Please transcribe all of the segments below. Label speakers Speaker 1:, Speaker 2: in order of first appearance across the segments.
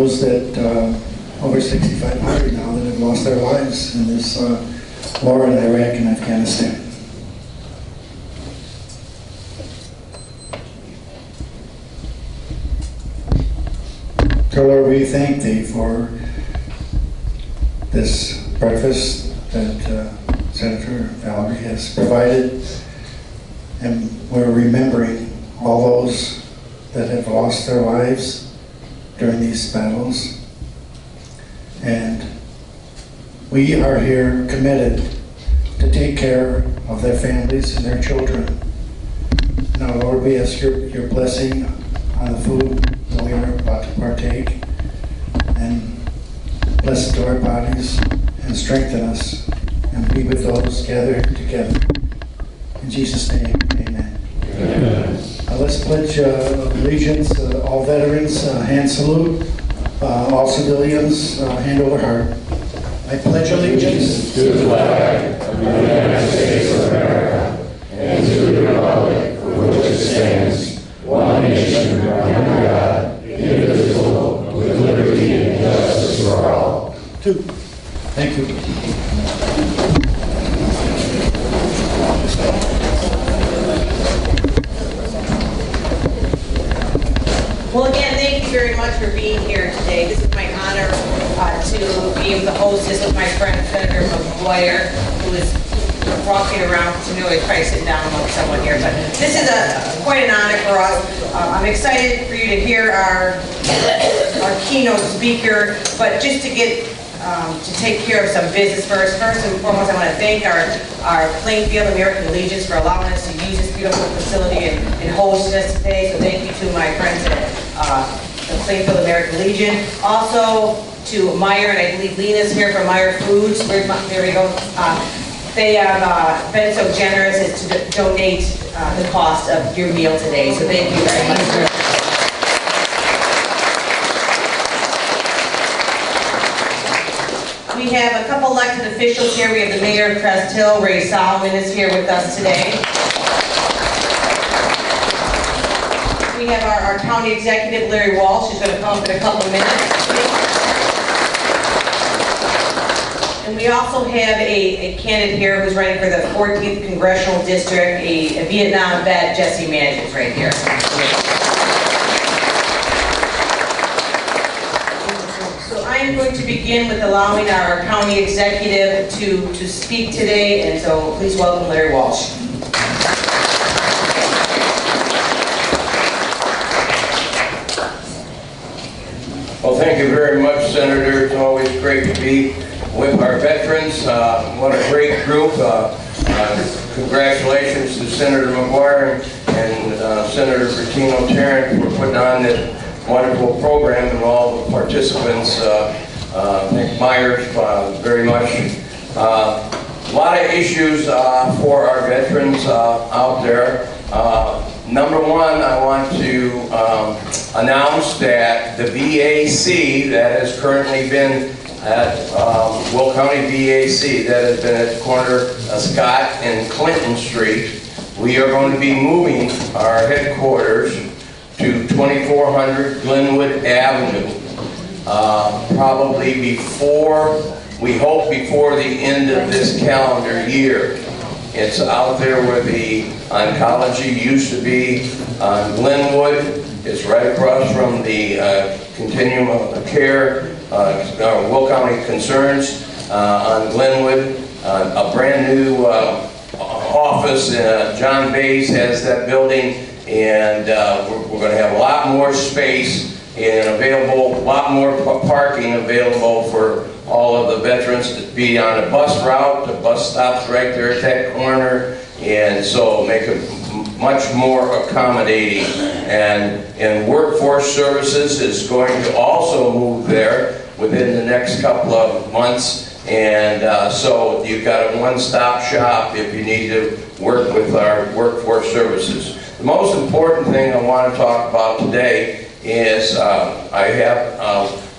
Speaker 1: those that over 6,500 now that have lost their lives in this war in Iraq and Afghanistan. So Lord, we thank Thee for this breakfast that Senator Valerie has provided, and we're remembering all those that have lost their lives during these battles. And we are here committed to take care of their families and their children. Now, Lord, we ask your blessing on the food that we are about to partake, and bless it to our bodies and strengthen us and be with those gathered together. In Jesus' name, amen. Amen. Let's pledge allegiance. All veterans, hand salute. All civilians, hand over heart. I pledge allegiance
Speaker 2: to the flag of the United States of America and to the republic for which it stands, one nation under God, indivisible, with liberty and justice for all.
Speaker 1: Thank you.
Speaker 3: Well, again, thank you very much for being here today. This is my honor to be able to host this with my friend Senator McGuire, who is walking around. You know, he's probably sitting down amongst someone here, but this is quite an honor for us. I'm excited for you to hear our keynote speaker, but just to get to take care of some business first. First and foremost, I want to thank our Plainfield American Legions for allowing us to use this beautiful facility and hosting us today. So thank you to my friends at the Plainfield American Legion. Also to Meyer, and I believe Lena's here from Meyer Foods. There we go. They have been so generous as to donate the cost of your meal today. So thank you very much. We have a couple elected officials here. We have the Mayor of Crest Hill, Ray Solomon, is here with us today. We have our County Executive, Larry Walsh, who's going to come up in a couple of minutes. And we also have a candidate here who's running for the 14th Congressional District, a Vietnam vet, Jesse Mansions, right here. I am going to begin with allowing our county executive to speak today, and so please welcome Larry Walsh.
Speaker 4: Well, thank you very much, Senator. It's always great to be with our veterans. What a great group. Congratulations to Senator McGuire and Senator Bertino Tarrant for putting on this wonderful program, and all the participants. Thank Myers very much. A lot of issues for our veterans out there. Number one, I want to announce that the VAC that has currently been at Will County VAC, that has been at the corner of Scott and Clinton Street, we are going to be moving our headquarters to 2400 Glenwood Avenue, probably we hope before the end of this calendar year. It's out there where the oncology used to be on Glenwood. It's right across from the continuum of care, Will County Concerns on Glenwood. A brand new office, John Bays has that building, and we're going to have a lot more space and a lot more parking available for all of the veterans to be on a bus route. The bus stops right there at that corner, and so make it much more accommodating. And Workforce Services is going to also move there within the next couple of months, and so you've got a one-stop shop if you need to work with our Workforce Services. The most important thing I want to talk about today is I have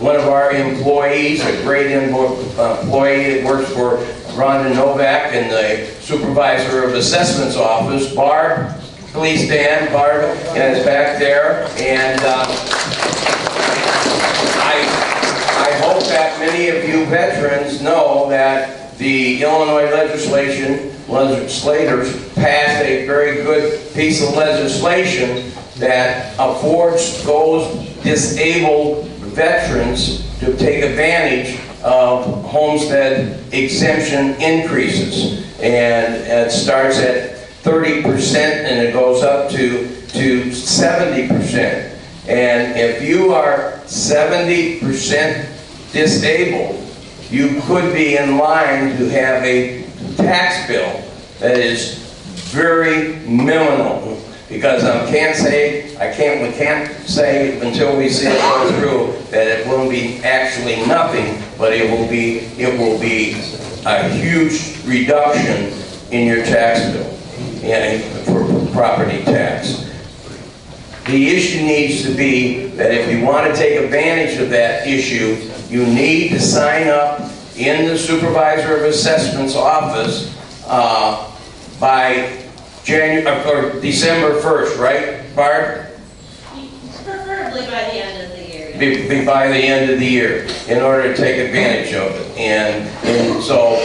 Speaker 4: one of our employees, a great employee that works for Rhonda Novak in the Supervisor of Assessments Office, Barb. Please stand, Barb, and it's back there. And I hope that many of you veterans know that the Illinois legislators passed a very good piece of legislation that affords those disabled veterans to take advantage of homestead exemption increases. And it starts at 30% and it goes up to 70%. And if you are 70% disabled, you could be in line to have a tax bill that is very minimal. Because we can't say until we see it go through that it will be actually nothing, but it will be a huge reduction in your tax bill for property tax. The issue needs to be that if you want to take advantage of that issue, you need to sign up in the Supervisor of Assessment's office by December 1st, right, Barb?
Speaker 5: Preferably by the end of the year.
Speaker 4: By the end of the year, in order to take advantage of it. And so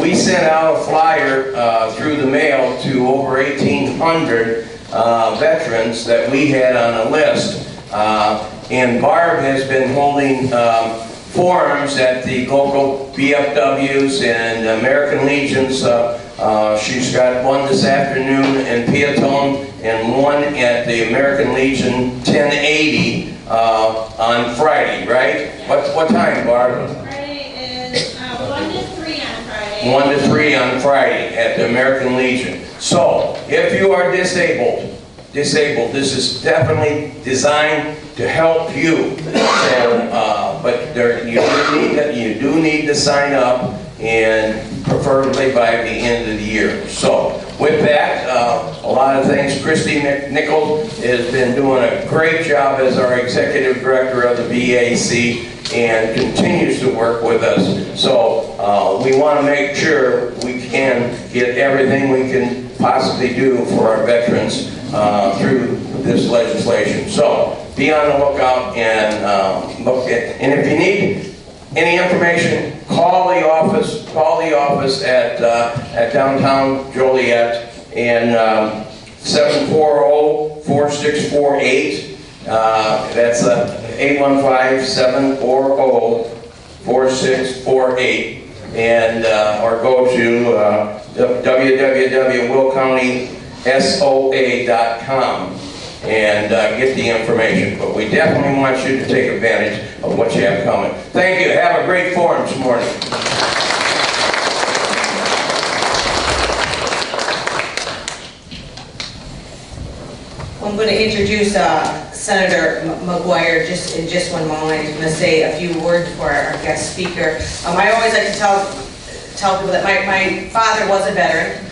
Speaker 4: we sent out a flyer through the mail to over 1,800 veterans that we had on a list. And Barb has been holding forums at the local BFWs and American Legions. She's got one this afternoon in Peatone and one at the American Legion 1080 on Friday, right? What time, Barb?
Speaker 5: Friday is 1 to 3 on Friday.
Speaker 4: 1 to 3 on Friday at the American Legion. So, if you are disabled, this is definitely designed to help you. But you do need to sign up, and preferably by the end of the year. So, with that, a lot of things. Christy Nichols has been doing a great job as our executive director of the VAC and continues to work with us. So, we want to make sure we can get everything we can possibly do for our veterans through this legislation. So, be on the lookout and and if you need any information, call the office at downtown Joliet in 740-4648. That's 815-740-4648. And or go to www.willcountysoa.com and get the information. But we definitely want you to take advantage of what you have coming. Thank you. Have a great forum this morning.
Speaker 3: I'm going to introduce Senator McGuire in just one moment. I'm going to say a few words for our guest speaker. I always like to tell people that my father was a veteran.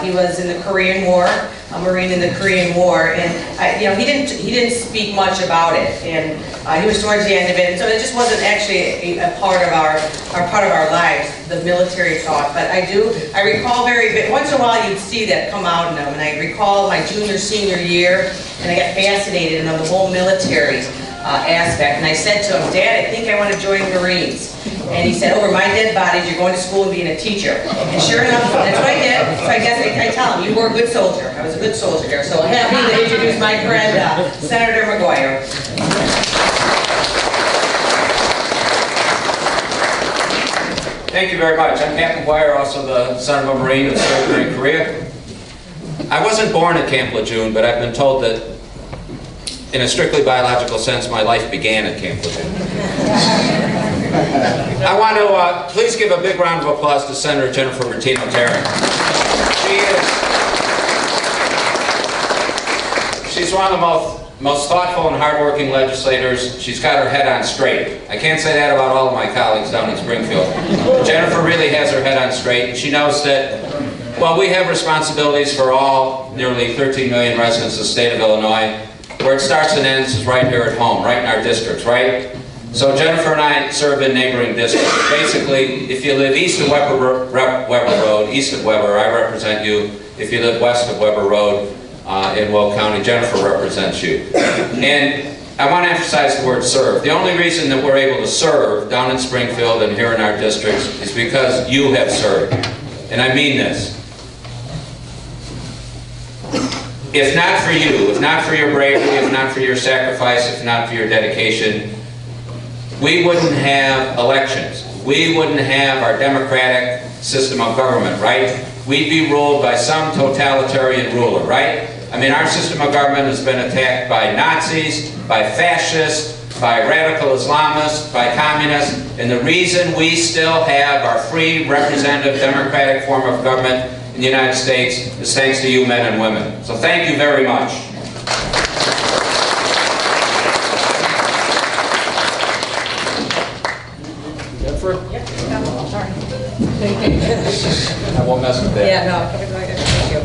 Speaker 3: He was in the Korean War, a Marine in the Korean War, and he didn't speak much about it, and he was towards the end of it, and so it just wasn't actually a part of our lives, the military talk. But I recall once in a while you'd see that come out in them, and I recall my junior, senior year, and I got fascinated in the whole military aspect, and I said to him, Dad, I think I want to join the Marines. And he said, over my dead bodies, you're going to school and being a teacher. And sure enough, that's what I did. So I guess I tell him, you were a good soldier. I was a good soldier there. So I'm happy to introduce my friend, Senator McGuire.
Speaker 6: Thank you very much. I'm Pat McGuire, also the son of a Marine who served during Korea. I wasn't born at Camp Lejeune, but I've been told that in a strictly biological sense, my life began at Camp Lejeune. I want to please give a big round of applause to Senator Jennifer Martino-Tarrant. She's one of the most thoughtful and hardworking legislators. She's got her head on straight. I can't say that about all of my colleagues down in Springfield. But Jennifer really has her head on straight, and she knows that, well, we have responsibilities for all nearly 13 million residents of the state of Illinois. Where it starts and ends is right here at home, right in our districts, right? So Jennifer and I serve in neighboring districts. Basically, if you live east of Weber Road, east of Weber, I represent you. If you live west of Weber Road in Will County, Jennifer represents you. And I want to emphasize the word serve. The only reason that we're able to serve down in Springfield and here in our districts is because you have served. And I mean this. If not for you, if not for your bravery, if not for your sacrifice, if not for your dedication, we wouldn't have elections. We wouldn't have our democratic system of government, right? We'd be ruled by some totalitarian ruler, right? I mean, our system of government has been attacked by Nazis, by fascists, by radical Islamists, by communists, and the reason we still have our free, representative, democratic form of government in the United States is thanks to you men and women. So thank you very much.
Speaker 7: I won't mess with that.
Speaker 3: Yeah, no, thank you.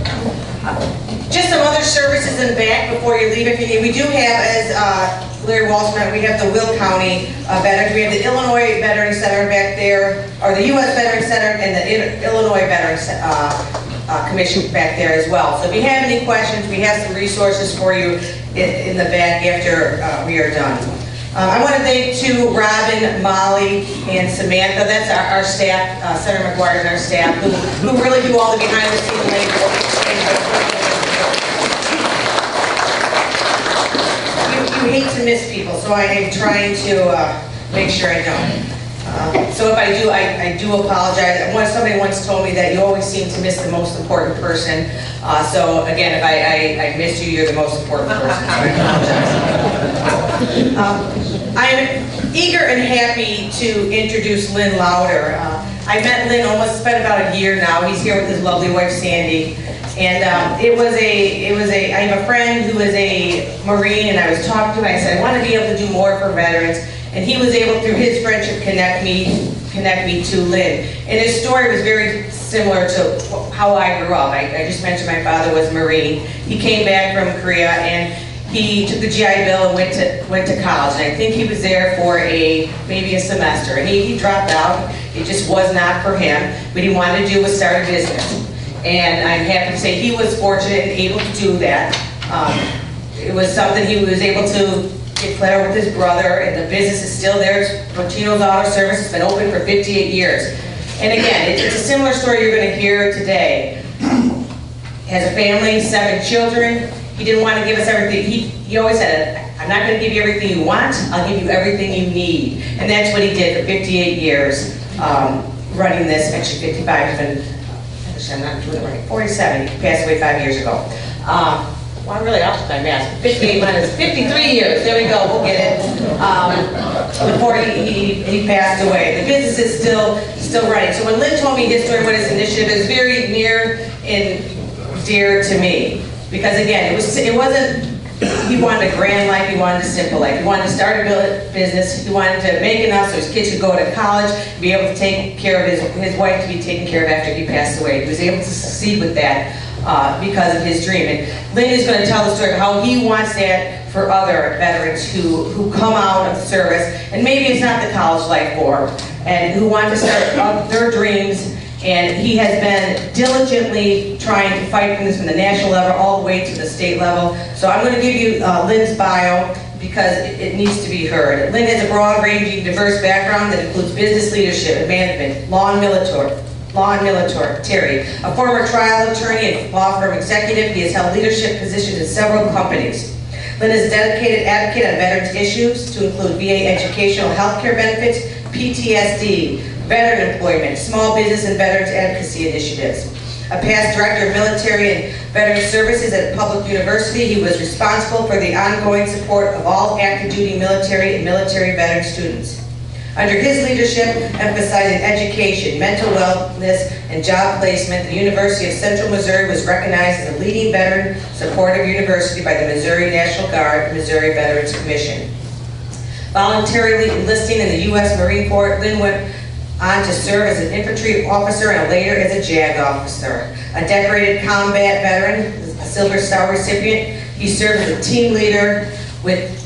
Speaker 3: Just some other services in the back before you leave if you need. We do have, as Larry Walsh mentioned, we have the Will County Veterans. We have the Illinois Veterans Center back there, or the U.S. Veterans Center and the Illinois Veterans Commission back there as well. So if you have any questions, we have some resources for you in the back after we are done. I want to thank to Robin, Molly, and Samantha. That's our staff, Senator McGuire and our staff, who really do all the behind-the-scenes labor. You hate to miss people, so I am trying to make sure I don't. So if I do, I do apologize. Somebody once told me that you always seem to miss the most important person. So again, if I missed you, you're the most important person. So I apologize. I am eager and happy to introduce Lynn Lowder. I met Lynn it's been about a year now. He's here with his lovely wife Sandy. And I have a friend who is a Marine, and I was talking to him, I said, I want to be able to do more for veterans. And he was able, through his friendship, connect me to Lynn. And his story was very similar to how I grew up. I just mentioned my father was Marine. He came back from Korea, and he took the GI Bill and went to college. And I think he was there for maybe a semester. And he dropped out. It just was not for him. What he wanted to do was start a business. And I'm happy to say he was fortunate and able to do that. It was something he was able to get clear with his brother, and the business is still there. Verterans Auto Service has been open for 58 years. And again, it's a similar story you're going to hear today. He has a family, 7 children. He didn't want to give us everything. He always said, I'm not going to give you everything you want, I'll give you everything you need. And that's what he did for 58 years, running this. Actually 55, actually I'm not doing it right, 47, he passed away 5 years ago. Well, I'm really off with my math. 58 minus 53 years, there we go, we'll get it. Before he passed away. The business is still running. So when Lynn told me his story, what his initiative is, very near and dear to me. Because again, it wasn't, he wanted a grand life, he wanted a simple life. He wanted to start a business, he wanted to make enough so his kids could go to college, be able to take care of his wife to be taken care of after he passed away. He was able to succeed with that because of his dream. And Lynn is going to tell the story of how he wants that for other veterans who come out of the service, and maybe it's not the college life for, and who want to start their dreams. And he has been diligently trying to fight for this from the national level all the way to the state level. So I'm going to give you Lynn's bio because it needs to be heard. Lynn has a broad-ranging, diverse background that includes business leadership and management, law and military, a former trial attorney and law firm executive. He has held leadership positions in several companies. Lynn is a dedicated advocate on veterans issues to include VA educational health care benefits, PTSD, veteran employment, small business and veterans advocacy initiatives. A past director of military and veteran services at a public university, he was responsible for the ongoing support of all active duty military and military veteran students. Under his leadership, emphasizing education, mental wellness, and job placement, the University of Central Missouri was recognized as a leading veteran supportive university by the Missouri National Guard Missouri Veterans Commission. Voluntarily enlisting in the U.S. Marine Corps, Lynn went on to serve as an infantry officer and later as a JAG officer. A decorated combat veteran, a Silver Star recipient, he served as a team leader with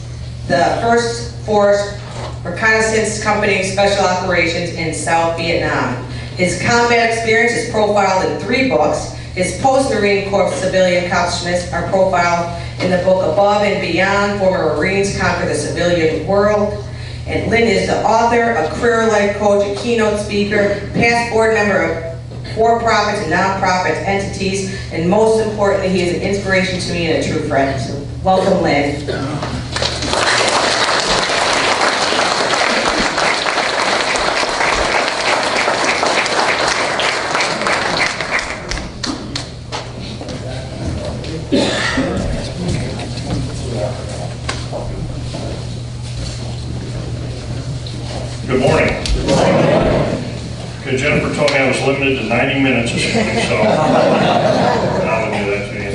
Speaker 3: the 1st Force Reconnaissance Company Special Operations in South Vietnam. His combat experience is profiled in 3 books. His post-Marine Corps civilian accomplishments are profiled in the book Above and Beyond, Former Marines Conquer the Civilian World. And Lynn is the author, a career life coach, a keynote speaker, past board member of for-profit and non-profit entities, and most importantly, he is an inspiration to me and a true friend. So welcome, Lynn.
Speaker 7: Good morning. Okay, Jennifer told me I was limited to 90 minutes this morning, so I will do that to you.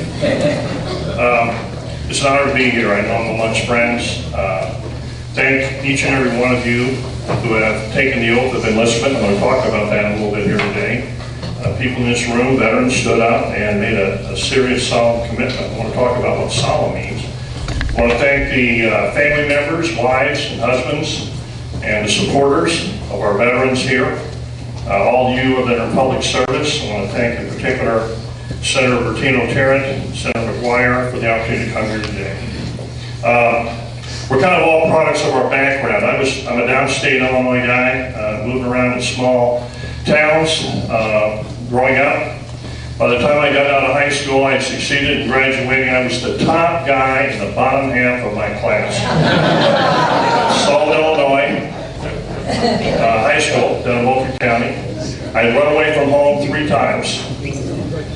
Speaker 7: It's an honor to be here. I know I'm the lunch friends. Thank each and every one of you who have taken the oath of enlistment. I'm going to talk about that a little bit here today. People in this room, veterans, stood up and made a serious, solemn commitment. I want to talk about what solemn means. I want to thank the family members, wives, and husbands, and the supporters of our veterans here. All of you that are in public service, I want to thank in particular Senator Bertino Tarrant and Senator McGuire for the opportunity to come here today. We're kind of all products of our background. I'm a downstate Illinois guy, moving around in small towns growing up. By the time I got out of high school, I succeeded in graduating. I was the top guy in the bottom half of my class. Salt, Illinois, high school, down in Lowder County. I had run away from home 3 times,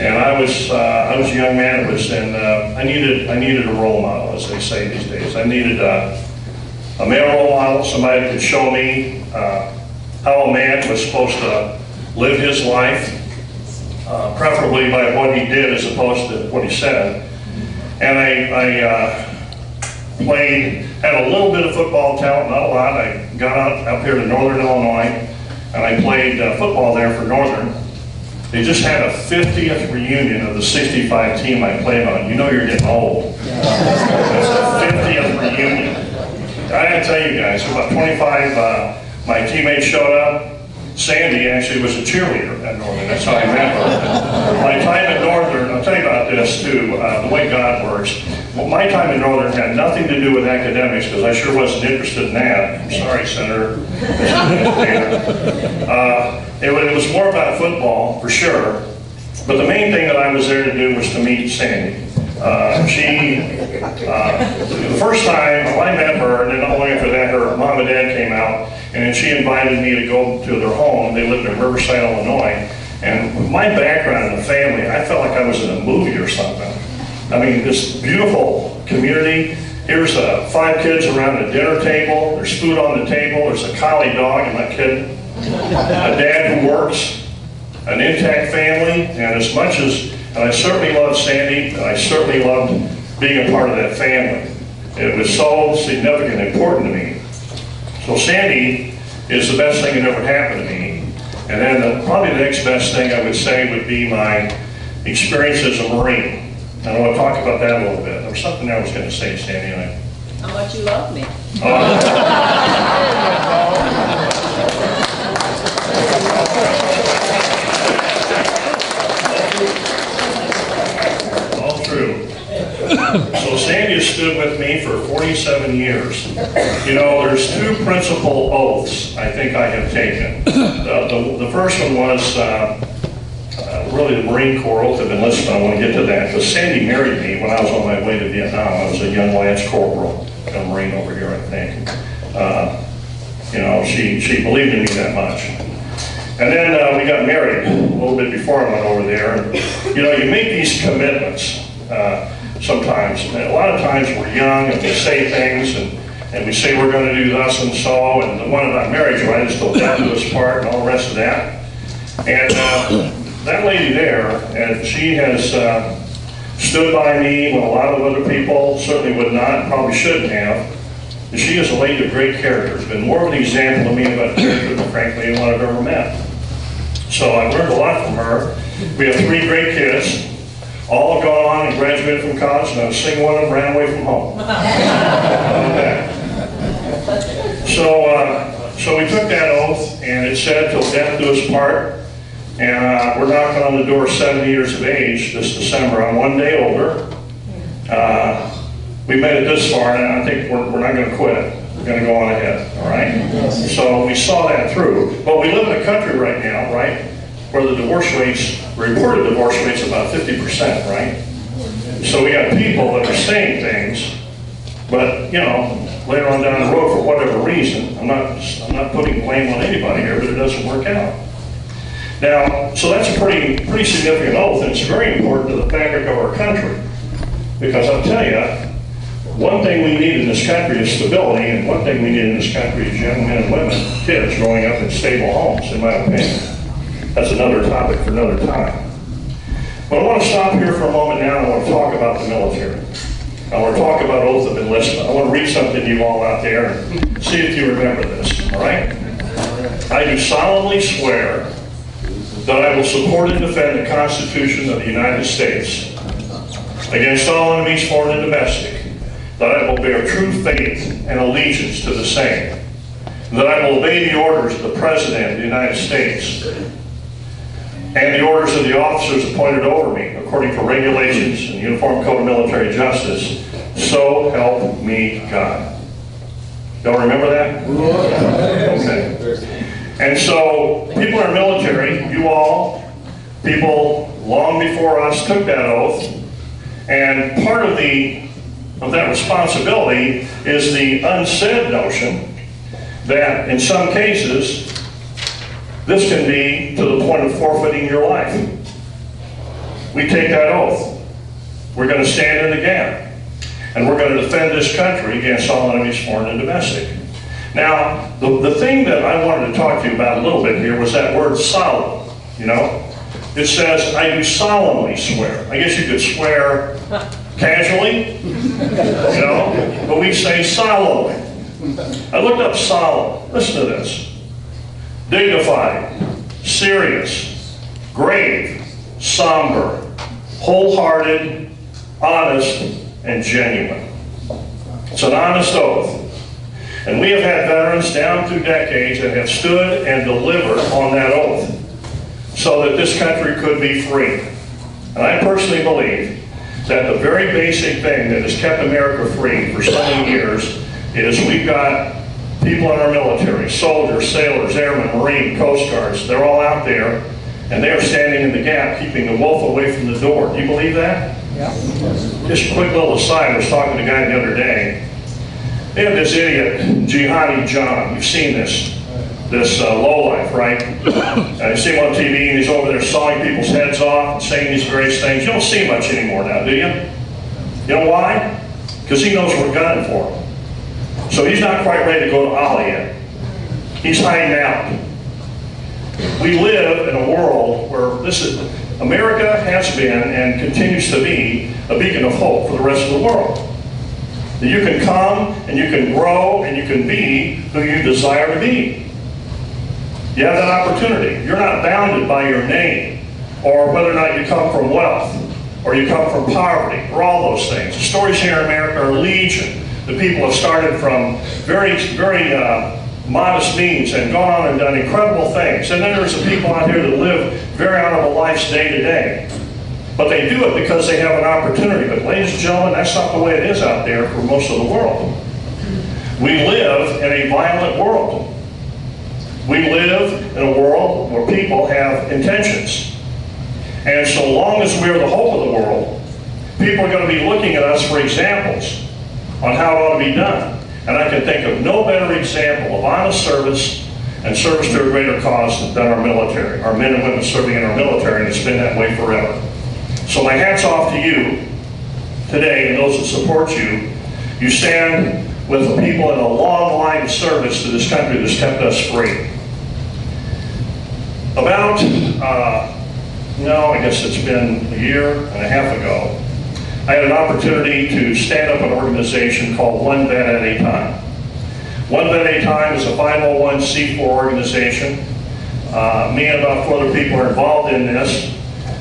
Speaker 7: and I was a young man. I needed a role model, as they say these days. I needed a male role model, somebody who could show me how a man was supposed to live his life. Preferably by what he did as opposed to what he said. And I had a little bit of football talent, not a lot. I got up here to Northern Illinois, and I played football there for Northern. They just had a 50th reunion of the 65 team I played on. You know you're getting old. It's a 50th reunion. I gotta tell you guys, about 25 my teammates showed up. Sandy actually was a cheerleader at Northern, that's how I met her. My time at Northern, I'll tell you about this too, the way God works. Well, my time at Northern had nothing to do with academics, because I sure wasn't interested in that. I'm sorry, Senator. It was more about football, for sure. But the main thing that I was there to do was to meet Sandy. The first time I met her, and then not long after that, her mom and dad came out, and then she invited me to go to their home. They lived in Riverside, Illinois. And with my background in the family, I felt like I was in a movie or something. I mean, this beautiful community. Here's 5 kids around a dinner table. There's food on the table. There's a collie dog, I'm not kidding. A dad who works, an intact family, and I certainly loved Sandy, and I certainly loved being a part of that family. It was so significant and important to me. So Sandy is the best thing that ever happened to me. And then probably the next best thing I would say would be my experience as a Marine. And I want to talk about that a little bit. There was something I was going to say, Sandy.
Speaker 8: How much you love me.
Speaker 7: All true. So Sandy has stood with me for 47 years. You know, there's 2 principal oaths I think I have taken. The first one was really the Marine Corps oath of enlistment. I want to get to that, because Sandy married me when I was on my way to Vietnam. I was a young Lance Corporal, a Marine over here, I think. You know, she believed in me that much. And then we got married a little bit before I went over there. And, you know, you make these commitments sometimes. And a lot of times we're young and we say things and we say we're going to do thus and so. And the one about marriage, right, is till death do us part and all the rest of that. And that lady there, and she has stood by me when a lot of other people certainly would not, probably shouldn't have. And she is a lady of great character. It's been more of an example to me about character than frankly anyone I've ever met. So I've learned a lot from her. We have 3 great kids, all gone on and graduated from college, and not a single one of them ran away from home. So we took that oath, and it said, till death do us part. And we're knocking on the door 70 years of age this December. I'm one day older. We made it this far, and I think we're not going to quit. We're going to go on ahead, all right? So we saw that through. But we live in a country right now, right, where the divorce rates, reported divorce rates, about 50%, right? So we got people that are saying things, but, you know, later on down the road, for whatever reason, I'm not putting blame on anybody here, but it doesn't work out. Now, so that's a pretty significant oath, and it's very important to the fabric of our country. Because I'll tell you, one thing we need in this country is stability, and one thing we need in this country is young men and women, kids growing up in stable homes, in my opinion. That's another topic for another time. But I want to stop here for a moment now, and I want to talk about the military. I want to talk about oath of enlistment. I want to read something to you all out there and see if you remember this, all right? I do solemnly swear that I will support and defend the Constitution of the United States against all enemies, foreign and domestic, that I will bear true faith and allegiance to the same, that I will obey the orders of the President of the United States and the orders of the officers appointed over me, according to regulations and the Uniform Code of Military Justice, so help me God. Y'all remember that? Okay. And so, people in our military, you all, people long before us took that oath, and part of that responsibility is the unsaid notion that in some cases, this can be to the point of forfeiting your life. We take that oath. We're going to stand in the gap, and we're going to defend this country against all enemies, foreign and domestic. Now, the thing that I wanted to talk to you about a little bit here was that word solemn, you know? It says, I do solemnly swear. I guess you could swear casually, you know, but we say solemnly. I looked up solemn. Listen to this. Dignified, serious, grave, somber, wholehearted, honest, and genuine. It's an honest oath. And we have had veterans down through decades that have stood and delivered on that oath so that this country could be free. And I personally believe that the very basic thing that has kept America free for so many years is we've got people in our military, soldiers, sailors, airmen, Marine, Coast Guards, they're all out there, and they're standing in the gap, keeping the wolf away from the door. Do you believe that? Yeah. Just a quick little aside, I was talking to a guy the other day. They have this idiot, Jihadi John. You've seen this lowlife, right? You see him on TV, and he's over there sawing people's heads off and saying these various things. You don't see much anymore now, do you? You know why? Because he knows we're gunning for him. So he's not quite ready to go to Allah yet. He's hiding out. We live in a world where America has been and continues to be a beacon of hope for the rest of the world. That you can come and you can grow and you can be who you desire to be. You have that opportunity. You're not bounded by your name or whether or not you come from wealth or you come from poverty or all those things. The stories here in America are legion. The people have started from very modest means and gone on and done incredible things. And then there's the people out here that live very out of a life's day to day. But they do it because they have an opportunity. But ladies and gentlemen, that's not the way it is out there for most of the world. We live in a violent world. We live in a world where people have intentions. And so long as we're the hope of the world, people are going to be looking at us for examples on how it ought to be done. And I can think of no better example of honest service and service to a greater cause than our military, our men and women serving in our military, and it's been that way forever. So my hat's off to you today and those that support you. You stand with the people in a long line of service to this country that's kept us free. About, I guess it's been a year and a half ago, I had an opportunity to stand up an organization called One Vet at a Time. One Vet at a Time is a 501c4 organization. Me and about 4 other people are involved in this.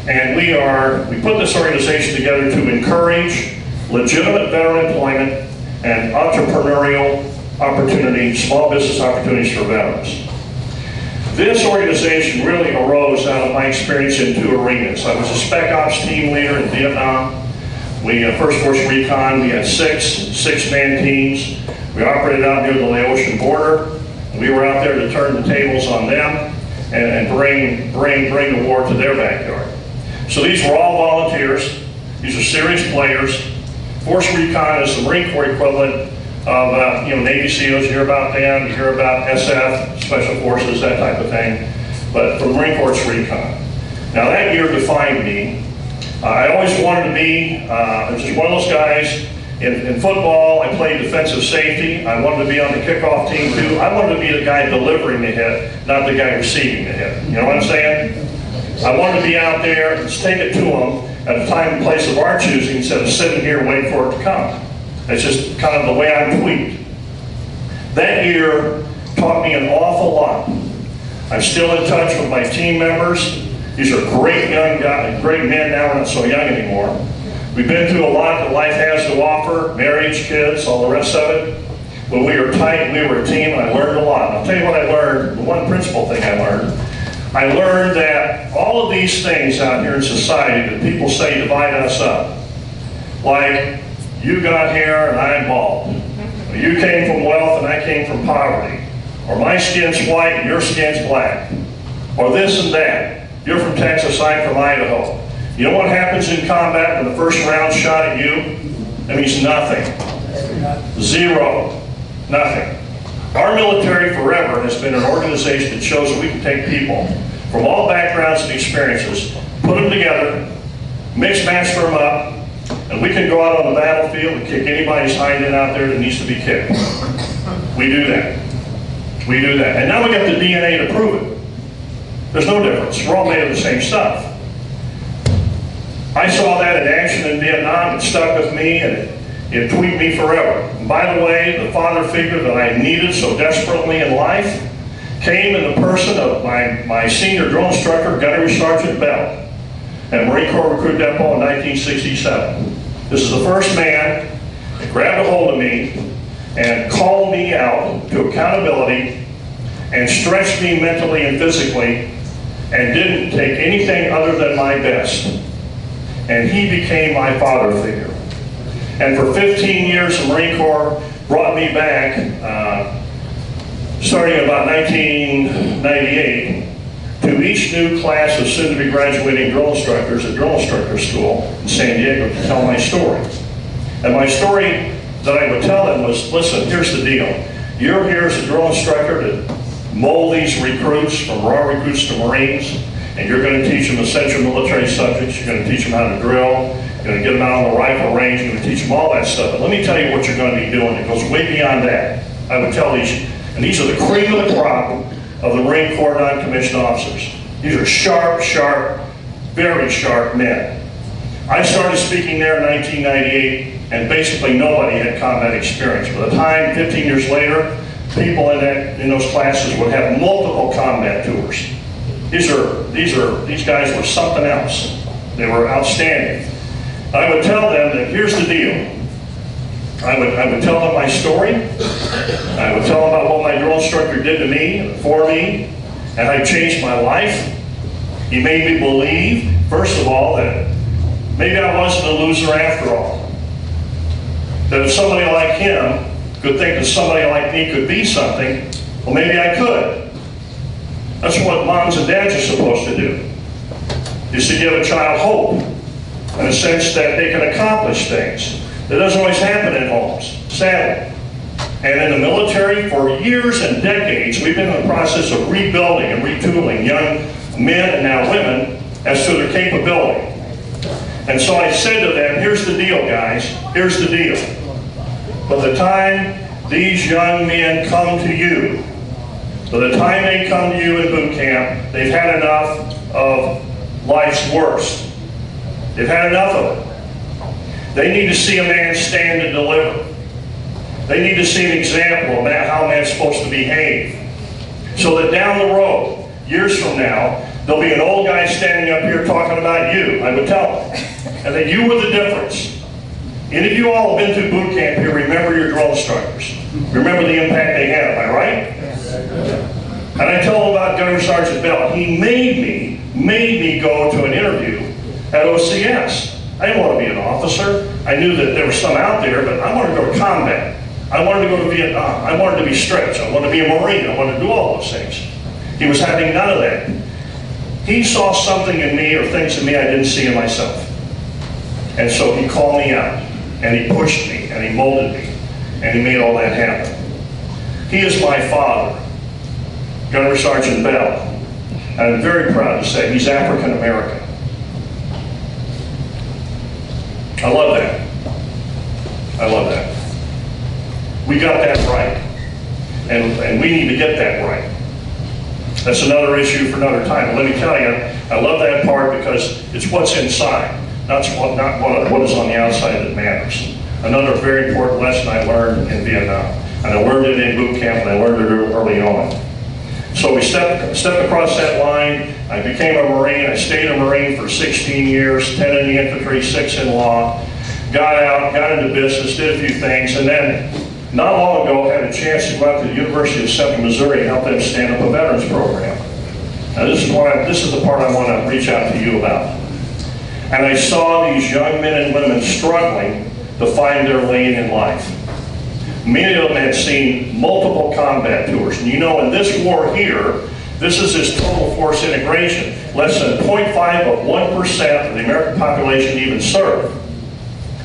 Speaker 7: And we put this organization together to encourage legitimate veteran employment and entrepreneurial opportunities, small business opportunities for veterans. This organization really arose out of my experience in 2 arenas. I was a Spec Ops team leader in Vietnam. We, First Force Recon, we had six-man teams. We operated out near the Laotian border. We were out there to turn the tables on them and bring the war to their backyard. So these were all volunteers. These are serious players. Force Recon is the Marine Corps equivalent of Navy SEALs. You hear about them, you hear about SF, Special Forces, that type of thing. But for the Marine Corps, it's Recon. Now that year defined me. I always wanted to be just one of those guys. In football, I played defensive safety. I wanted to be on the kickoff team too. I wanted to be the guy delivering the hit, not the guy receiving the hit. You know what I'm saying? I wanted to be out there, let's take it to them at a time and place of our choosing instead of sitting here waiting for it to come. It's just kind of the way I'm tweaked. That year taught me an awful lot. I'm still in touch with my team members. These are great young guys, great men now, we're not so young anymore. We've been through a lot that life has to offer, marriage, kids, all the rest of it. But we were tight, we were a team, and I learned a lot. And I'll tell you what I learned, the one principal thing I learned that all of these things out here in society that people say divide us up, like you got hair and I'm bald, or you came from wealth and I came from poverty, or my skin's white and your skin's black, or this and that, you're from Texas, I'm from Idaho. You know what happens in combat when the first round shot at you? That means nothing. Zero. Nothing. Our military forever has been an organization that shows that we can take people from all backgrounds and experiences, put them together, mix match them up, and we can go out on the battlefield and kick anybody's hind end out there that needs to be kicked. We do that. We do that. And now we got the DNA to prove it. There's no difference. We're all made of the same stuff. I saw that in action in Vietnam. It stuck with me and it tweaked me forever. And by the way, the father figure that I needed so desperately in life came in the person of my senior drill instructor, Gunnery Sergeant Bell, at Marine Corps Recruit Depot in 1967. This is the first man that grabbed a hold of me and called me out to accountability and stretched me mentally and physically and didn't take anything other than my best. And he became my father figure. And for 15 years, the Marine Corps brought me back, starting in about 1998, to each new class of soon-to-be graduating drill instructors at drill instructor school in San Diego to tell my story. And my story that I would tell them was, listen, here's the deal. You're here as a drill instructor to mold these recruits from raw recruits to Marines, and you're going to teach them essential military subjects. You're going to teach them how to drill. You're going to get them out on the rifle range. You're going to teach them all that stuff. But let me tell you what you're going to be doing. It goes way beyond that. I would tell these, and these are the cream of the crop of the Marine Corps non-commissioned officers. These are sharp, very sharp men. I started speaking there in 1998, and basically nobody had combat experience. By the time, 15 years later, people in those classes would have multiple combat tours. These guys were something else. They were outstanding. I would tell them that here's the deal. I would tell them my story. I would tell them about what my drill instructor did to me, for me, and I changed my life. He made me believe, first of all, that maybe I wasn't a loser after all. That if somebody like him could think that somebody like me could be something, well, maybe I could. That's what moms and dads are supposed to do, is to give a child hope in a sense that they can accomplish things. That doesn't always happen in homes, sadly. And in the military, for years and decades, we've been in the process of rebuilding and retooling young men and now women as to their capability. And so I said to them, here's the deal, guys, here's the deal. By the time these young men come to you, by the time they come to you in boot camp, they've had enough of life's worst. They've had enough of it. They need to see a man stand and deliver. They need to see an example of how a man's supposed to behave. So that down the road, years from now, there'll be an old guy standing up here talking about you, I would tell them. And that you were the difference. Any of you all have been through boot camp here, remember your drill instructors. Remember the impact they had, am I right? And I told him about Gunnery Sergeant Bell. He made me go to an interview at OCS. I didn't want to be an officer. I knew that there were some out there, but I wanted to go to combat. I wanted to go to Vietnam. I wanted to be stretched. I wanted to be a Marine. I wanted to do all those things. He was having none of that. He saw something in me or things in me I didn't see in myself. And so he called me out, and he pushed me, and he molded me, and he made all that happen. He is my father, Gunnery Sergeant Bell, and I'm very proud to say he's African American. I love that. I love that. We got that right, and we need to get that right. That's another issue for another time. But let me tell you, I love that part because it's what's inside, not what is on the outside that matters. Another very important lesson I learned in Vietnam, and I learned it in boot camp, and I learned it early on. So we stepped across that line. I became a Marine. I stayed a Marine for 16 years, 10 in the infantry, 6 in law. Got out, got into business, did a few things, and then not long ago had a chance to go out to the University of Central Missouri and help them stand up a veterans program. Now this is the part I want to reach out to you about. And I saw these young men and women struggling to find their lane in life. Many of them had seen multiple combat tours. And you know, in this war here, this is this total force integration. Less than 0.5 of 1% of the American population even served.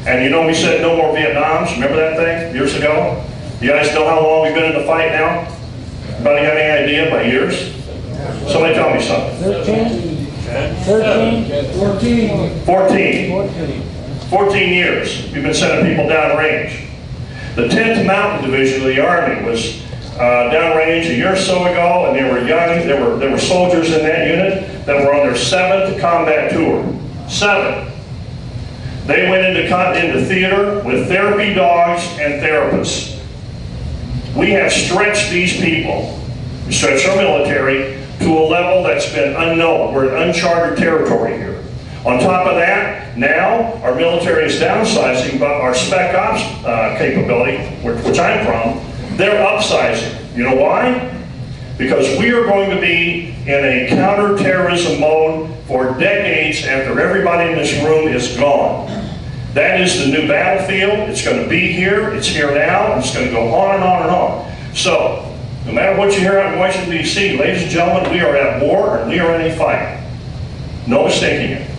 Speaker 7: And you know, we said no more Vietnams. Remember that thing years ago? You guys know how long we've been in the fight now? Anybody have any idea by years? Somebody tell me something. 14 years. We've been sending people downrange. The 10th Mountain Division of the Army was downrange a year or so ago, and they were young. There were soldiers in that unit that were on their 7th combat tour. 7. They went into theater with therapy dogs and therapists. We have stretched these people, stretched our military, to a level that's been unknown. We're in uncharted territory here. On top of that, now our military is downsizing, but our spec ops capability, which I'm from, they're upsizing. You know why? Because we are going to be in a counterterrorism mode for decades after everybody in this room is gone. That is the new battlefield. It's going to be here. It's here now. And it's going to go on and on and on. So, no matter what you hear out in Washington, D.C., ladies and gentlemen, we are at war and we are in a fight. No mistaking it.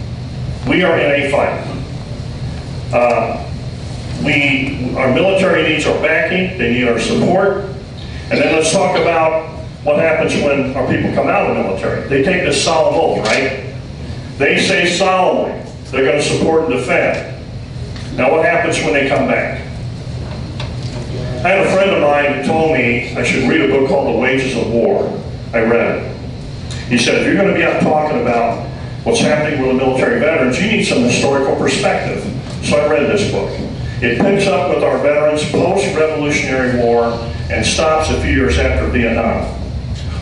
Speaker 7: We are in a fight. Our military needs our backing. They need our support. And then let's talk about what happens when our people come out of the military. They take this solemn oath, right? They say solemnly they're going to support and defend. Now what happens when they come back? I had a friend of mine who told me I should read a book called The Wages of War. I read it. He said, if you're going to be out talking about what's happening with the military veterans, you need some historical perspective. So I read this book. It picks up with our veterans post-Revolutionary War and stops a few years after Vietnam.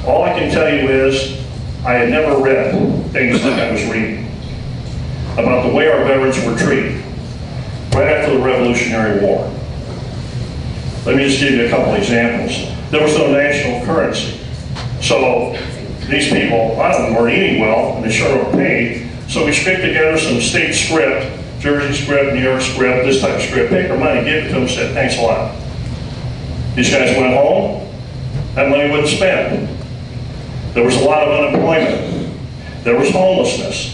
Speaker 7: All I can tell you is I had never read things like I was reading about the way our veterans were treated right after the Revolutionary War. Let me just give you a couple examples. There was no national currency. So these people, a lot of them weren't eating well, and they sure were paid. So we scraped together some state script, Jersey script, New York script, this type of script, paper money, gave it to them, said, thanks a lot. These guys went home, that money wouldn't spend. There was a lot of unemployment. There was homelessness.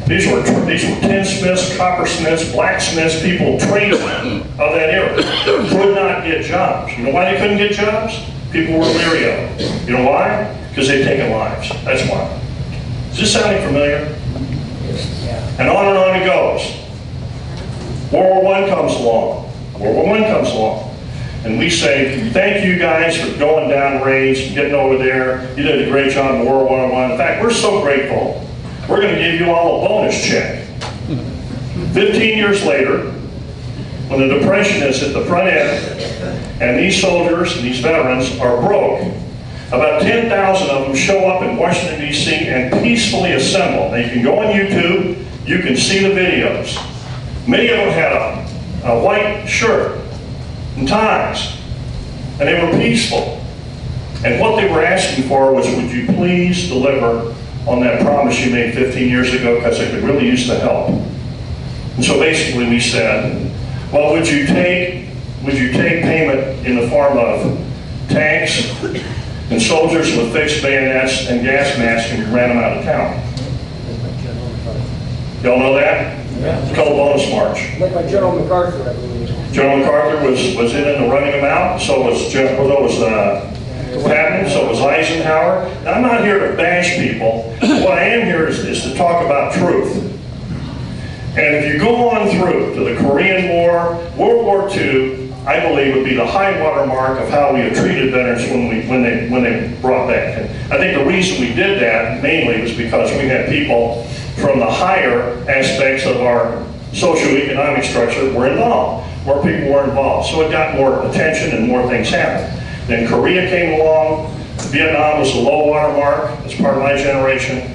Speaker 7: These were tinsmiths, coppersmiths, blacksmiths, people tradesmen of that era could not get jobs. You know why they couldn't get jobs? People were leery of them. You know why? Because they'd taken lives. That's why. Is this sounding familiar? And on it goes. World War I comes along. World War I comes along. And we say, thank you guys for going down range, getting over there. You did a great job in World War I. In fact, we're so grateful. We're going to give you all a bonus check. 15 years later, when the Depression is at the front end, and these soldiers and these veterans are broke, about 10,000 of them show up in Washington, D.C. and peacefully assemble. Now you can go on YouTube, you can see the videos. Many of them had a white shirt and ties, and they were peaceful. And what they were asking for was, would you please deliver on that promise you made 15 years ago, because they could really use the help. And so basically we said, well, would you take payment in the form of tanks and soldiers with fixed bayonets and gas masks, and we ran them out of town? Y'all know that?
Speaker 2: Yeah.
Speaker 7: It's called bonus march.
Speaker 2: Led by General MacArthur, I believe.
Speaker 7: General MacArthur was in the running them out. So was Patton. So was Eisenhower. Now, I'm not here to bash people. What I am here is to talk about truth. And if you go on through to the Korean War, World War II, I believe would be the high water mark of how we have treated veterans when they brought back. And I think the reason we did that mainly was because we had people from the higher aspects of our socioeconomic structure were involved. More people were involved. So it got more attention and more things happened. Then Korea came along. Vietnam was the low water mark as part of my generation.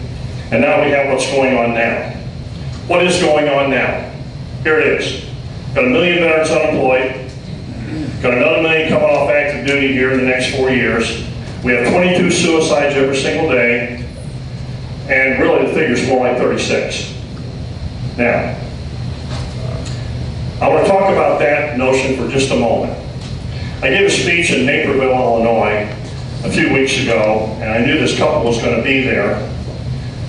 Speaker 7: And now we have what's going on now. What is going on now? Here it is. Got 1 million veterans unemployed. Got another 1 million coming off active duty here in the next 4 years. We have 22 suicides every single day. And really the figure's more like 36. Now, I want to talk about that notion for just a moment. I gave a speech in Naperville, Illinois a few weeks ago, and I knew this couple was going to be there.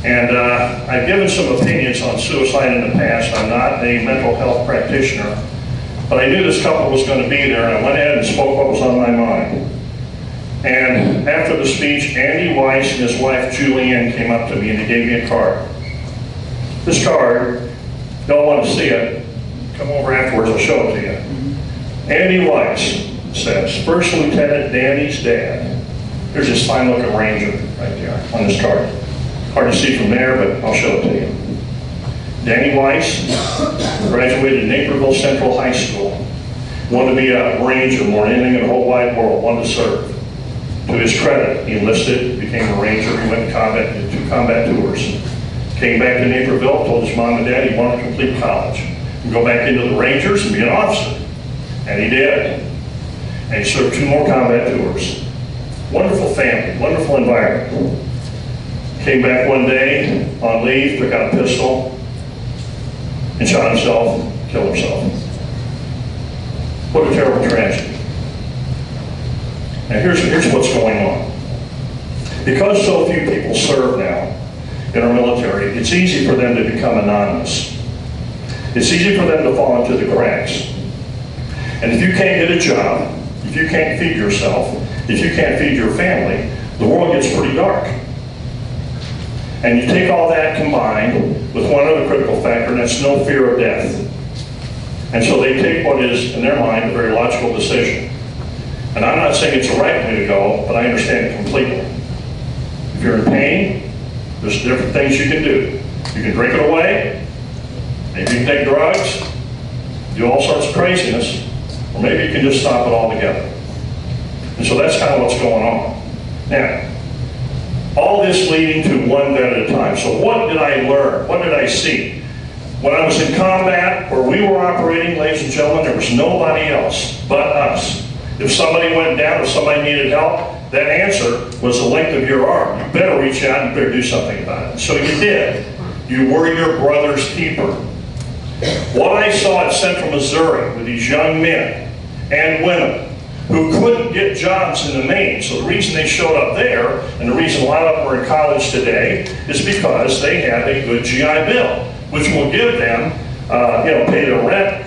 Speaker 7: And I've given some opinions on suicide in the past. I'm not a mental health practitioner, but I knew this couple was going to be there, and I went ahead and spoke what was on my mind. And after the speech, Andy Weiss and his wife Julianne came up to me and they gave me a card. This card, y'all want to see it, come over afterwards, I'll show it to you. Andy Weiss says, First Lieutenant Danny's dad. There's this fine looking Ranger right there on this card. Hard to see from there, but I'll show it to you. Danny Weiss graduated Naperville Central High School. Wanted to be a Ranger more than anything in the whole wide world, wanted to serve. To his credit, he enlisted, became a Ranger, he went to combat, did 2 combat tours. Came back to Naperville, told his mom and dad he wanted to complete college. And go back into the Rangers and be an officer. And he did. And he served 2 more combat tours. Wonderful family, wonderful environment. Came back one day on leave, took out a pistol, and shot himself, killed himself. What a terrible tragedy. Now here's what's going on. Because so few people serve now in our military, it's easy for them to become anonymous. It's easy for them to fall into the cracks. And if you can't get a job, if you can't feed yourself, if you can't feed your family, the world gets pretty dark. And you take all that combined with one other critical factor, and that's no fear of death. And so they take what is, in their mind, a very logical decision. And I'm not saying it's the right way to go, but I understand it completely. If you're in pain, there's different things you can do. You can drink it away, maybe you can take drugs, do all sorts of craziness, or maybe you can just stop it altogether. And so that's kind of what's going on. Now, all this leading to one vet at a time. So what did I learn? What did I see? When I was in combat, where we were operating, ladies and gentlemen, there was nobody else but us. If somebody went down, if somebody needed help, that answer was the length of your arm. You better reach out, you better do something about it. So you did. You were your brother's keeper. What I saw at Central Missouri with these young men and women who couldn't get jobs in the main. So the reason they showed up there, and the reason a lot of them are in college today, is because they have a good GI Bill, which will give them, pay their rent,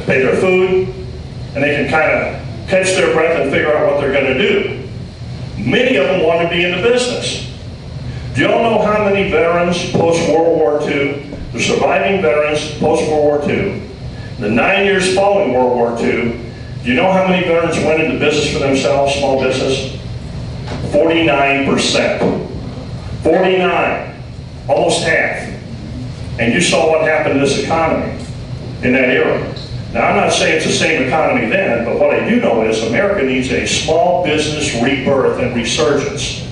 Speaker 7: pay their food, and they can kind of catch their breath and figure out what they're going to do. Many of them want to be in the business. Do y'all know how many veterans post-World War II, the surviving veterans post-World War II, the 9 years following World War II, do you know how many veterans went into business for themselves, small business? 49%. 49. Almost half. And you saw what happened to this economy in that era. Now, I'm not saying it's the same economy then, but what I do know is America needs a small business rebirth and resurgence.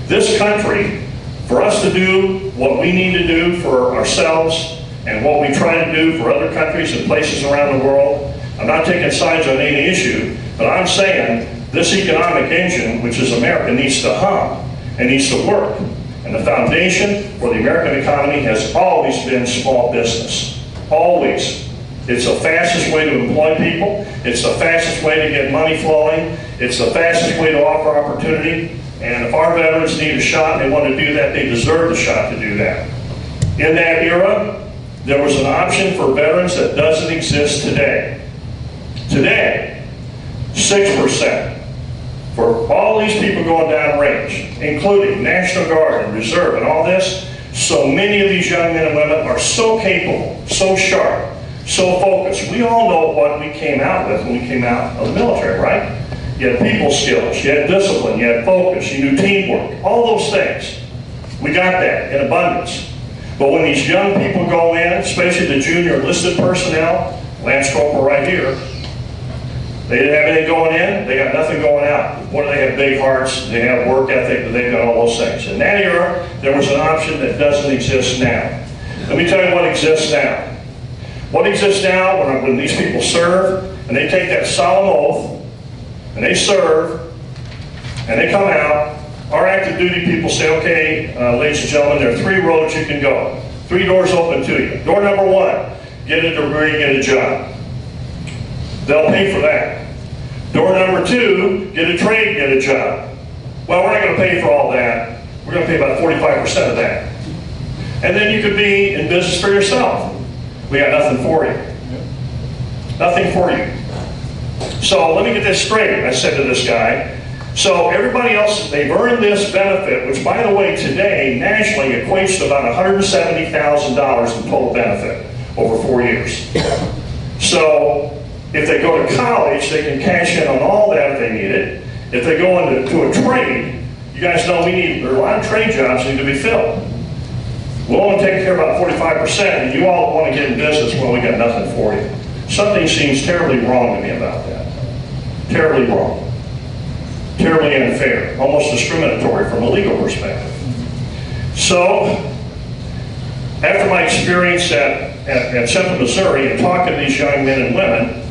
Speaker 7: This country, for us to do what we need to do for ourselves and what we try to do for other countries and places around the world, I'm not taking sides on any issue, but I'm saying This economic engine, which is America, needs to hum and needs to work. And the foundation for the American economy has always been small business. Always. It's the fastest way to employ people. It's the fastest way to get money flowing. It's the fastest way to offer opportunity. And if our veterans need a shot and they want to do that, they deserve the shot to do that. In that era, there was an option for veterans that doesn't exist today. Today, 6%. For all these people going down range, including National Guard and Reserve and all this, so many of these young men and women are so capable, so sharp, so focused. We all know what we came out with when we came out of the military, right? You had people skills, you had discipline, you had focus, you knew teamwork, all those things. We got that in abundance. But when these young people go in, especially the junior enlisted personnel, Lance Corporal right here, they didn't have anything going in, they got nothing going out. What do they have? Big hearts, they have work ethic, they've got all those things. In that era, there was an option that doesn't exist now. Let me tell you what exists now. What exists now when these people serve, and they take that solemn oath, and they serve, and they come out, our active duty people say, okay, ladies and gentlemen, there are 3 roads you can go. 3 doors open to you. Door number 1, get a degree, get a job. They'll pay for that. Door number 2, get a trade, get a job. Well, we're not going to pay for all that. We're going to pay about 45% of that. And then you could be in business for yourself. We got nothing for you. Nothing for you. So let me get this straight, I said to this guy. So everybody else, they've earned this benefit, which by the way, today, nationally equates to about $170,000 in total benefit over 4 years. So if they go to college, they can cash in on all that if they need it. If they go into a trade, you guys know there are a lot of trade jobs that need to be filled. We'll only take care of about 45%, and you all want to get in business, well, we got nothing for you. Something seems terribly wrong to me about that. Terribly wrong. Terribly unfair. Almost discriminatory from a legal perspective. So, after my experience at Central Missouri and talking to these young men and women,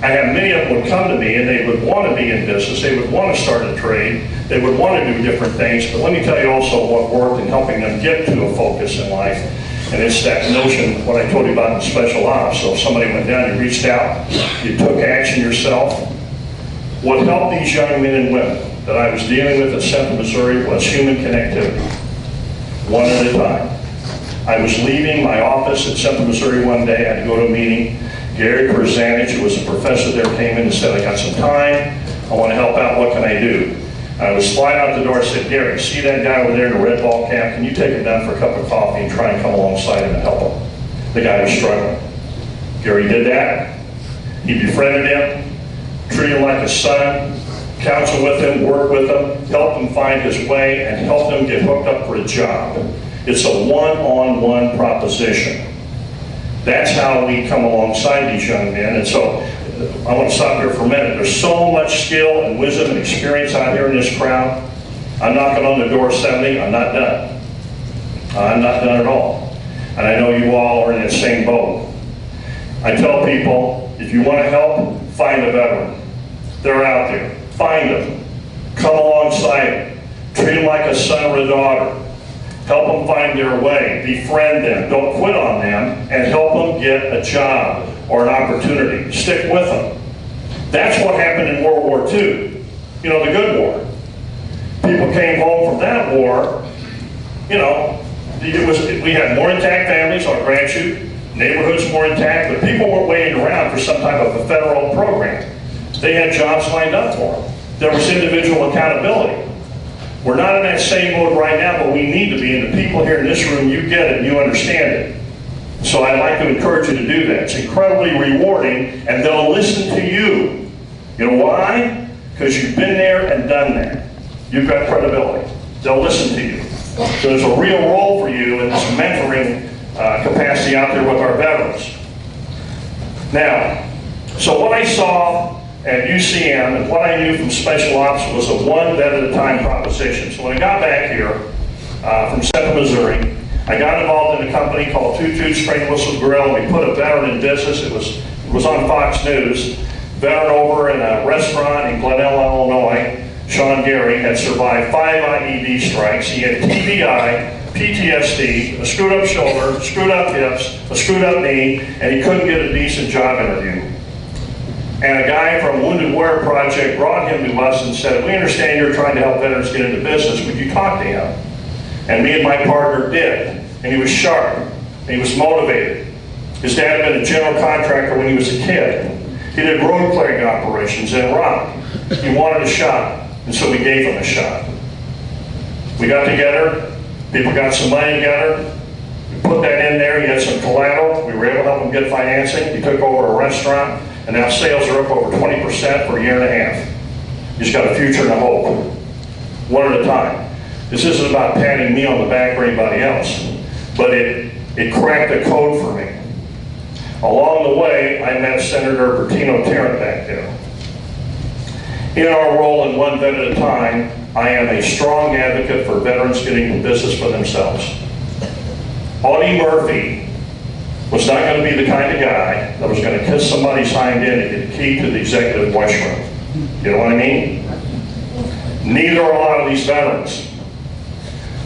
Speaker 7: I have many of them would come to me and they would want to be in business, they would want to start a trade, they would want to do different things, but let me tell you also what worked in helping them get to a focus in life, and it's that notion, what I told you about in special ops. So if somebody went down, you reached out, you took action yourself. What helped these young men and women that I was dealing with at Central Missouri was human connectivity, one at a time. I was leaving my office at Central Missouri one day, I had to go to a meeting. Gary Perzanich, who was a professor there, came in and said, I got some time, I want to help out, what can I do? I was flying out the door, I said, Gary, see that guy over there in the red ball cap? Can you take him down for a cup of coffee and try and come alongside him and help him? The guy was struggling. Gary did that. He befriended him, treated him like a son, counseled with him, worked with him, helped him find his way, and helped him get hooked up for a job. It's a one-on-one proposition. That's how we come alongside these young men. And so I want to stop here for a minute. There's so much skill and wisdom and experience out here in this crowd. I'm knocking on the door 70. I'm not done. I'm not done at all. And I know you all are in that same boat. I tell people, if you want to help, find a veteran. They're out there. Find them. Come alongside them. Treat them like a son or a daughter. Help them find their way, befriend them, don't quit on them, and help them get a job or an opportunity. Stick with them. That's what happened in World War II, you know, the good war. People came home from that war, you know, we had more intact families, I'll grant you, neighborhoods more intact, but people weren't waiting around for some type of a federal program. They had jobs lined up for them. There was individual accountability. We're not in that same mode right now, but we need to be. And the people here in this room, you get it and you understand it. So I'd like to encourage you to do that. It's incredibly rewarding, and they'll listen to you. You know why? Because you've been there and done that. You've got credibility. They'll listen to you. So there's a real role for you in this mentoring capacity out there with our veterans. Now, so what I saw at UCM and what I knew from special ops was a one vet at a time proposition. So when I got back here from Central Missouri, I got involved in a company called Toot Toot Train Whistle Grill. We put a veteran in business. It was on Fox News. veteran over in a restaurant in Glenelg, Illinois, Sean Gary, had survived 5 IED strikes. He had TBI, PTSD, a screwed up shoulder, screwed up hips, a screwed up knee, and he couldn't get a decent job interview. And a guy from Wounded Warrior Project brought him to us and said, we understand you're trying to help veterans get into business. Would you talk to him? And me and my partner did. And he was sharp. And he was motivated. His dad had been a general contractor when he was a kid. He did road clearing operations in Iraq. He wanted a shot. And so we gave him a shot. We got together. People got some money together. We put that in there. He had some collateral. We were able to help him get financing. He took over a restaurant. And now sales are up over 20% for a year and a half. He's got a future and a hope. One at a time. This isn't about patting me on the back or anybody else, but it cracked the code for me. Along the way, I met Senator Bertino Tarrant back there. In our role in One Vet at a Time, I am a strong advocate for veterans getting into business for themselves. Audie Murphy was not going to be the kind of guy that was going to kiss somebody's hind end and get a key to the executive washroom. You know what I mean? Neither are a lot of these veterans.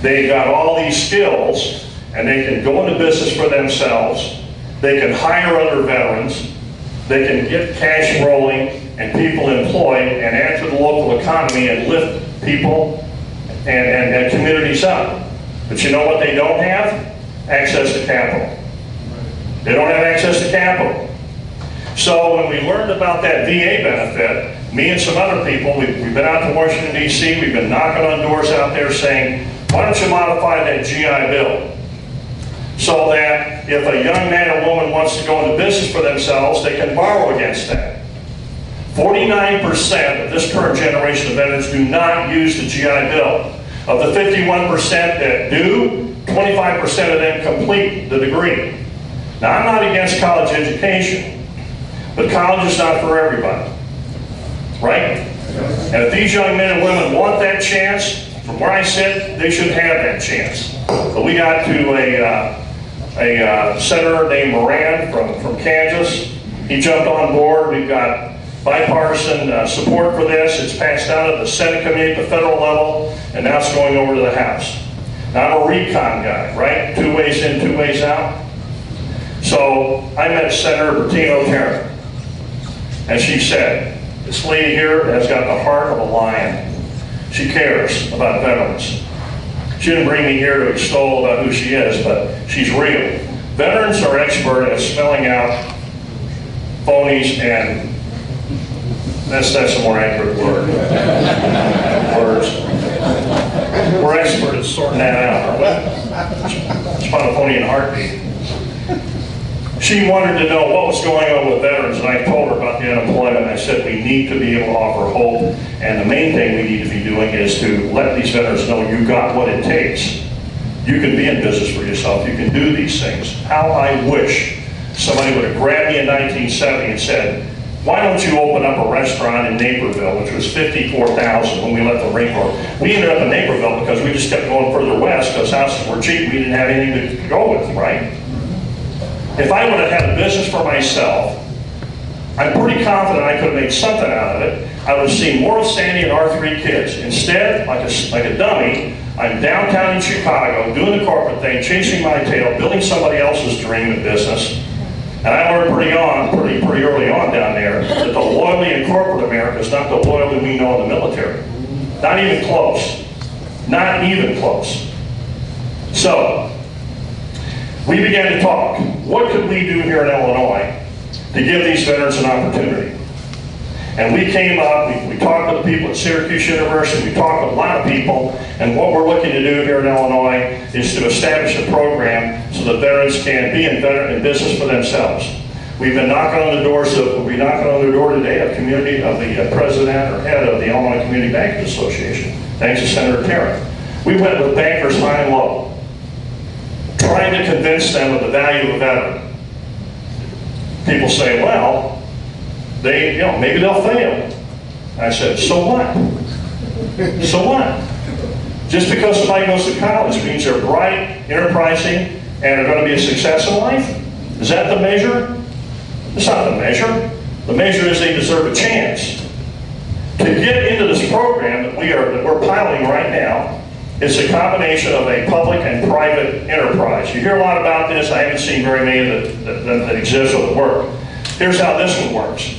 Speaker 7: They've got all these skills, and they can go into business for themselves. They can hire other veterans. They can get cash rolling and people employed and add to the local economy and lift people and communities up. But you know what they don't have? Access to capital. They don't have access to capital. So when we learned about that VA benefit, me and some other people, we've been out to Washington, D.C., we've been knocking on doors out there saying, why don't you modify that GI Bill so that if a young man or woman wants to go into business for themselves, they can borrow against that. 49% of this current generation of veterans do not use the GI Bill. Of the 51% that do, 25% of them complete the degree. Now, I'm not against college education, but college is not for everybody, right? And if these young men and women want that chance, from where I sit, they should have that chance. But we got to a senator named Moran from Kansas. He jumped on board. We've got bipartisan support for this. It's passed out at the Senate committee at the federal level, and now it's going over to the House. Now, I'm a recon guy, right? 2 ways in, 2 ways out. So I met Senator Bertino Tarrant, and she said, this lady here has got the heart of a lion. She cares about veterans. She didn't bring me here to extol about who she is, but she's real. Veterans are expert at smelling out phonies, and that's a more accurate word. Words. We're expert at sorting that out, aren't we? It's about a phony and heartbeat. She wanted to know what was going on with veterans, and I told her about the unemployment. I said we need to be able to offer hope, and the main thing we need to be doing is to let these veterans know you got what it takes. You can be in business for yourself. You can do these things. How I wish somebody would have grabbed me in 1970 and said, why don't you open up a restaurant in Naperville, which was $54,000 when we left the Marine Corps. We ended up in Naperville because we just kept going further west because houses were cheap. We didn't have anything to go with, right? If I would have had a business for myself, I'm pretty confident I could have made something out of it. I would have seen more of Sandy and our 3 kids. Instead, like a dummy, I'm downtown in Chicago doing the corporate thing, chasing my tail, building somebody else's dream and business. And I learned pretty early on down there that the loyalty in corporate America is not the loyalty we know in the military. Not even close. Not even close. So, we began to talk. What could we do here in Illinois to give these veterans an opportunity? And we came up, we talked with the people at Syracuse University, we talked with a lot of people, and what we're looking to do here in Illinois is to establish a program so that veterans can be in business for themselves. We've been knocking on the door today of the president or head of the Illinois Community Bankers Association, thanks to Senator Tarrant. We went with bankers high and low, trying to convince them of the value of a veteran. People say, well, maybe they'll fail. I said, so what? So what? Just because somebody goes to college means they're bright, enterprising, and are going to be a success in life? Is that the measure? It's not the measure. The measure is they deserve a chance. To get into this program that we're piloting right now, it's a combination of a public and private enterprise. You hear a lot about this. I haven't seen very many that exist or that work. Here's how this one works.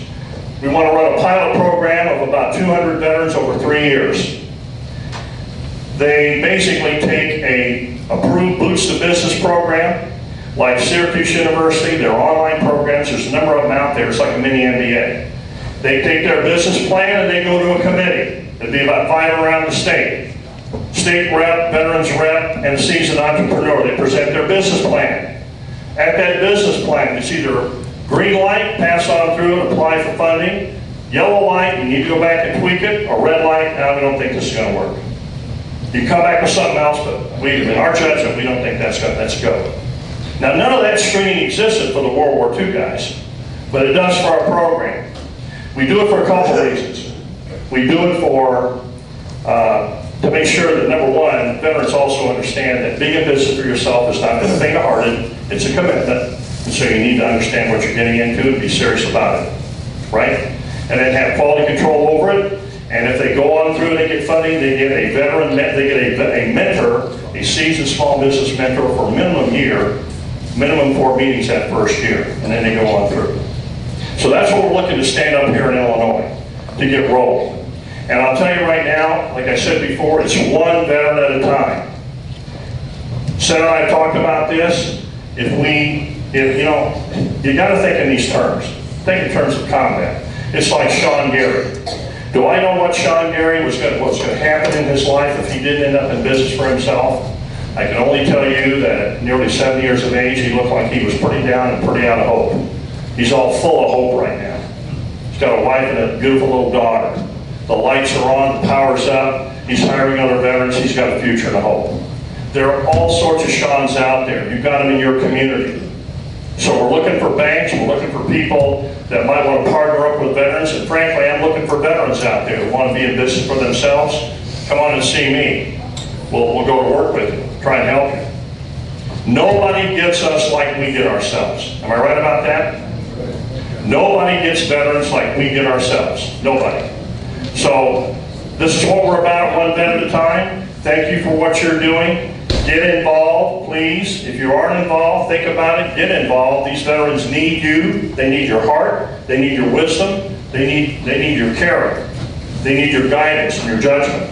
Speaker 7: We want to run a pilot program of about 200 veterans over 3 years. They basically take a approved Boots to Business program, like Syracuse University, their online programs, there's a number of them out there, it's like a mini MBA. They take their business plan and they go to a committee. There'd be about 5 around the state. State rep, veterans rep, and a seasoned entrepreneur. They present their business plan. At that business plan, it's either green light, pass on through and apply for funding, yellow light, you need to go back and tweak it, or red light, no, we don't think this is going to work. You come back with something else, but in our judgment, we don't think that's go. Now, none of that screening existed for the World War II guys, but it does for our program. We do it for a couple reasons. We do it for to make sure that, number one, veterans also understand that being in business for yourself is not a thing of hearted, it's a commitment. And so you need to understand what you're getting into and be serious about it, right? And then have quality control over it. And if they go on through and they get funding, they get a veteran, they get a mentor, a seasoned small business mentor for a minimum year, minimum 4 meetings that first year, and then they go on through. So that's what we're looking to stand up here in Illinois, to get rolling. And I'll tell you right now, like I said before, it's one veteran at a time. Senator and I talked about this. If you know, you got to think in these terms. Think in terms of combat. It's like Sean Gary. Do I know what Sean Gary what's going to happen in his life if he didn't end up in business for himself? I can only tell you that at nearly 70 years of age, he looked like he was pretty down and pretty out of hope. He's all full of hope right now. He's got a wife and a beautiful little daughter. The lights are on, the power's up, he's hiring other veterans, he's got a future and a hope. There are all sorts of Seans out there. You've got them in your community. So we're looking for banks, we're looking for people that might want to partner up with veterans, and frankly, I'm looking for veterans out there who want to be in business for themselves. Come on and see me. We'll go to work with you, try and help you. Nobody gets us like we get ourselves. Am I right about that? Nobody gets veterans like we get ourselves. Nobody. So this is what we're about, one vet at a time. Thank you for what you're doing. Get involved, please. If you aren't involved, think about it. Get involved. These veterans need you. They need your heart. They need your wisdom. They need your character. They need your guidance and your judgment.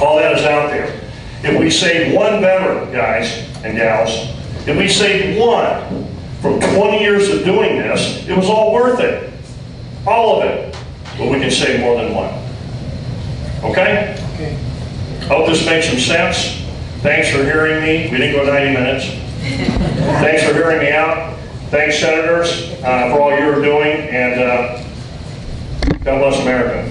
Speaker 7: All that is out there. If we save one veteran, guys and gals, if we save one from 20 years of doing this, it was all worth it. All of it. But we can save more than one. Okay? Okay. Hope this makes some sense. Thanks for hearing me. We didn't go 90 minutes. Thanks for hearing me out. Thanks, senators, for all you're doing, and God bless America.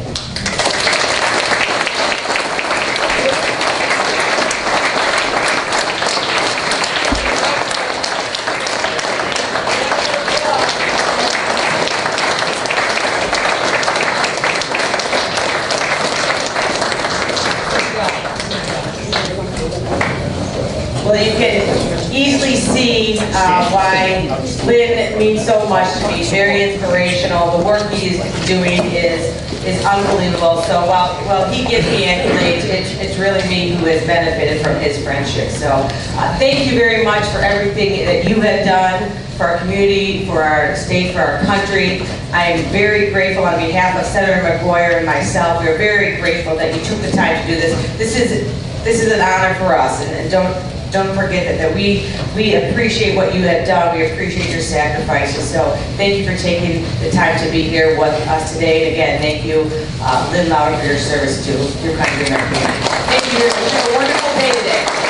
Speaker 3: Well, you can easily see why Lynn means so much to me. Very inspirational. The work he's doing is unbelievable. So while he gives me accolades, it's really me who has benefited from his friendship. So thank you very much for everything that you have done for our community, for our state, for our country. I am very grateful on behalf of Senator McGuire and myself. We are very grateful that you took the time to do this. This is an honor for us, and don't forget that we appreciate what you have done. We appreciate your sacrifices. So thank you for taking the time to be here with us today. And again, thank you, Lynn Lowder, for your service to your country and our community. Thank you. Have a wonderful day today.